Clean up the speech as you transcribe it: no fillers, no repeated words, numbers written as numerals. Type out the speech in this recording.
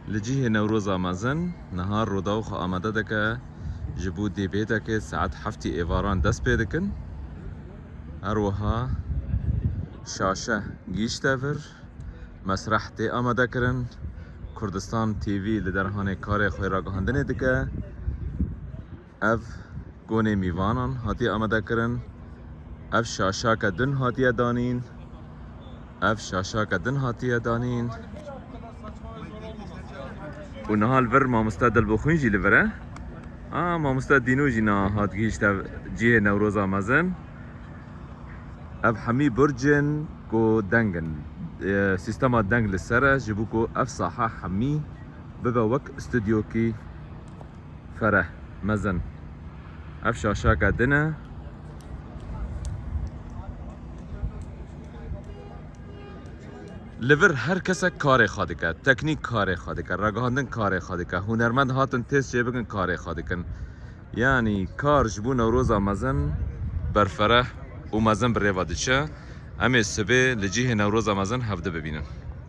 لجيه نوروز مزن نهار روداوخ آمده دکه جبو دی بیده که ساعت حفتی ایواران دست پیدکن اروها شاشه گیشته ور مسرح تی آمده کرن کردستان تیوی لدرهانه کار خوی را گهاندنه دکه اف گونه میوانان هاتی آمده کرن اف شاشه که دن هاتی دانین اف شاشه که دن هاتی دانین و نهال ور مامستا دل بخوین جی لوره مامستا دینو جینا هات گیشتا جیه نوروز آمازن اف حمی برجن کو دنگن سیستما دنگ لسره جبو کو اف صاحا حمی ببا وک استودیو کی فره مزن اف شاشا که دنه لور هر کس کار خواهد که تکنیک کار خواهد که رگاهندن کار خواهد که هنرمند هاتن تست چه بگن کار خواهد کن یعنی کار جبو نوروز آمازن برفره و مزن بر روادشه همه سبه لجیه نوروز آمازن هفته ببینن